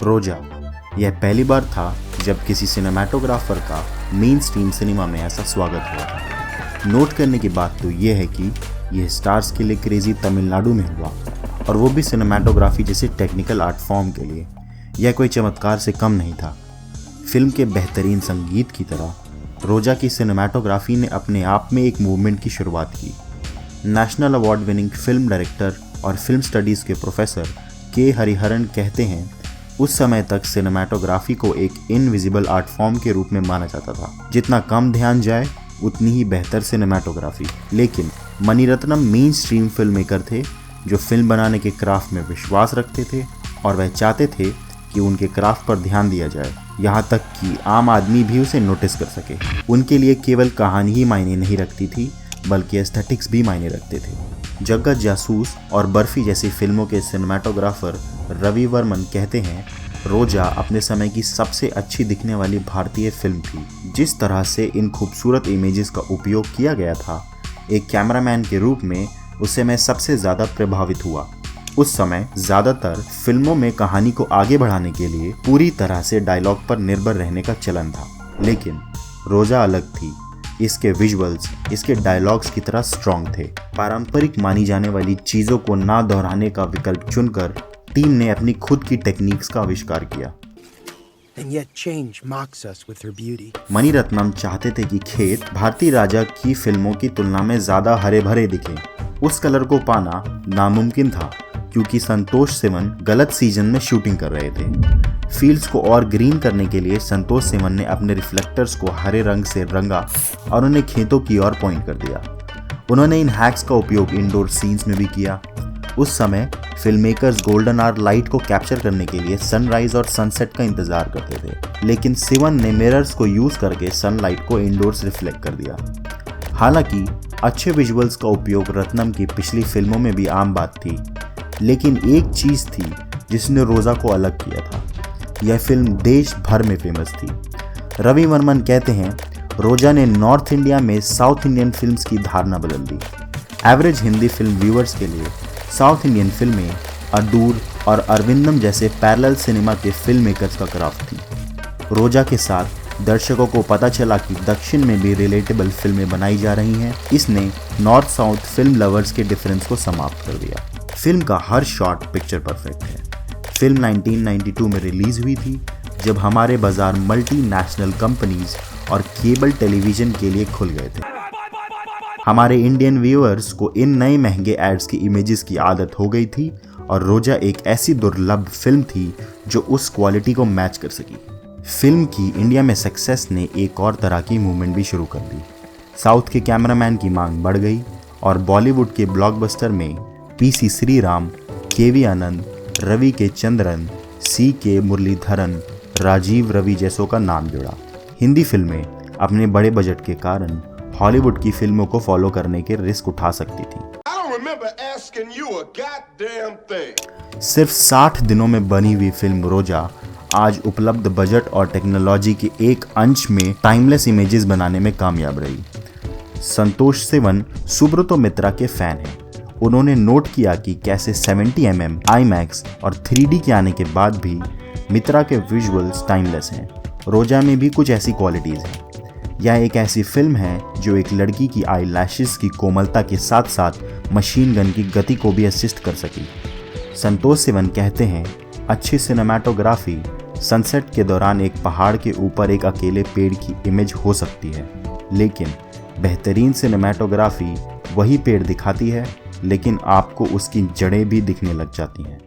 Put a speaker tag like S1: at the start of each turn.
S1: रोजा, यह पहली बार था जब किसी सिनेमाटोग्राफर का मेन स्ट्रीम सिनेमा में ऐसा स्वागत हुआ था। नोट करने की बात तो यह है कि यह स्टार्स के लिए क्रेजी तमिलनाडु में हुआ, और वो भी सिनेमाटोग्राफी जैसे टेक्निकल आर्ट फॉर्म के लिए। यह कोई चमत्कार से कम नहीं था। फिल्म के बेहतरीन संगीत की तरह रोजा की सिनेमाटोग्राफी ने अपने आप में एक मूवमेंट की शुरुआत की। National award winning film director और फिल्म स्टडीज़ के प्रोफेसर के हरिहरन कहते हैं, उस समय तक सिनेमाटोग्राफी को एक इनविजिबल आर्ट फॉर्म के रूप में माना जाता था। जितना कम ध्यान जाए उतनी ही बेहतर सिनेमाटोग्राफी। लेकिन Mani Ratnam mainstream filmmaker थे जो फिल्म बनाने के क्राफ्ट में विश्वास रखते थे, और वह चाहते थे कि उनके क्राफ्ट पर ध्यान दिया जाए, यहाँ तक कि आम आदमी भी उसे नोटिस कर सके। उनके लिए केवल कहानी ही मायने नहीं रखती थी, बल्कि एस्थेटिक्स भी मायने रखते थे। जग्गा जासूस और बर्फी जैसी फिल्मों के सिनेमाटोग्राफर रवि वर्मन कहते हैं, रोजा अपने समय की सबसे अच्छी दिखने वाली भारतीय फिल्म थी। जिस तरह से इन खूबसूरत इमेजेस का उपयोग किया गया था, एक कैमरामैन के रूप में उससे मैं सबसे ज़्यादा प्रभावित हुआ। उस समय ज़्यादातर फिल्मों में कहानी को आगे बढ़ाने के लिए पूरी तरह से डायलॉग पर निर्भर रहने का चलन था, लेकिन रोजा अलग थी। इसके विजुअल्स इसके डायलॉग्स की तरह स्ट्रॉन्ग थे। पारंपरिक मानी जाने वाली चीज़ों को ना दोहराने का विकल्प चुनकर टीम ने अपनी खुद की टेक्निक्स का आविष्कार किया। मणिरत्नम चाहते थे कि खेत भारतीय राजा की फिल्मों की तुलना में ज़्यादा हरे भरे दिखे। उस कलर को पाना नामुमकिन था क्योंकि संतोष सिवन गलत सीजन में शूटिंग कर रहे थे। फील्ड्स को और ग्रीन करने के लिए संतोष सिवन ने अपने रिफ्लेक्टर्स को हरे रंग से रंगा और उन्हें खेतों की ओर पॉइंट कर दिया। उन्होंने इन हैक्स का उपयोग इंडोर सीन्स में भी किया। उस समय film makers golden hour light को कैप्चर करने के लिए सनराइज और सनसेट का इंतजार करते थे, लेकिन सिवन ने मिरर्स को यूज करके सनलाइट को इंडोर्स रिफ्लेक्ट कर दिया। हालांकि अच्छे विजुअल्स का उपयोग रत्नम की पिछली फिल्मों में भी आम बात थी, लेकिन एक चीज थी जिसने रोजा को अलग किया था। यह फिल्म देश भर में फेमस थी। रवि वर्मन कहते हैं, रोजा ने नॉर्थ इंडिया में साउथ इंडियन फिल्म्स की धारणा बदल दी। एवरेज हिंदी फिल्म व्यूअर्स के लिए साउथ इंडियन फिल्में अडूर और अरविंदम जैसे पैरेलल सिनेमा के फिल्म मेकर्स का क्राफ्ट थी। रोजा के साथ दर्शकों को पता चला कि दक्षिण में भी रिलेटेबल फिल्में बनाई जा रही हैं। इसने नॉर्थ साउथ फिल्म लवर्स के डिफरेंस को समाप्त कर दिया। फिल्म का हर शॉट पिक्चर परफेक्ट है। फिल्म 1992 में रिलीज हुई थी, जब हमारे बाजार मल्टीनेशनल कंपनीज और केबल टेलीविजन के लिए खुल गए थे। हमारे इंडियन व्यूअर्स को इन नए महंगे एड्स की इमेजेस की आदत हो गई थी, और रोजा एक ऐसी दुर्लभ फिल्म थी जो उस क्वालिटी को मैच कर सकी। फिल्म की इंडिया में सक्सेस ने एक और तरह की मूवमेंट भी शुरू कर दी। साउथ के कैमरामैन की मांग बढ़ गई और बॉलीवुड के ब्लॉकबस्टर में पीसी श्रीराम, केवी आनंद, रवि के चंद्रन, सी के मुरलीधरन, राजीव रवि जैसों का नाम जुड़ा। हिंदी फिल्में अपने बड़े बजट के कारण हॉलीवुड की फिल्मों को फॉलो करने के रिस्क उठा सकती थी। सिर्फ 60 दिनों में बनी हुई फिल्म रोजा आज उपलब्ध बजट और टेक्नोलॉजी के एक अंश में टाइमलेस इमेजेस बनाने में कामयाब रही। संतोष सिवन सुब्रतो मित्रा के फैन हैं। उन्होंने नोट किया कि कैसे 70mm IMAX और 3D के आने के बाद भी मित्रा के विजुअल्स टाइमलेस हैं। रोजा में भी कुछ ऐसी क्वालिटीज़ हैं। यह एक ऐसी फिल्म है जो एक लड़की की आई लैशेस की कोमलता के साथ साथ मशीन गन की गति को भी असिस्ट कर सकी। संतोष सिवन कहते हैं, अच्छी सिनेमाटोग्राफी सनसेट के दौरान एक पहाड़ के ऊपर एक अकेले पेड़ की इमेज हो सकती है, लेकिन बेहतरीन सिनेमाटोग्राफी वही पेड़ दिखाती है, लेकिन आपको उसकी जड़ें भी दिखने लग जाती हैं।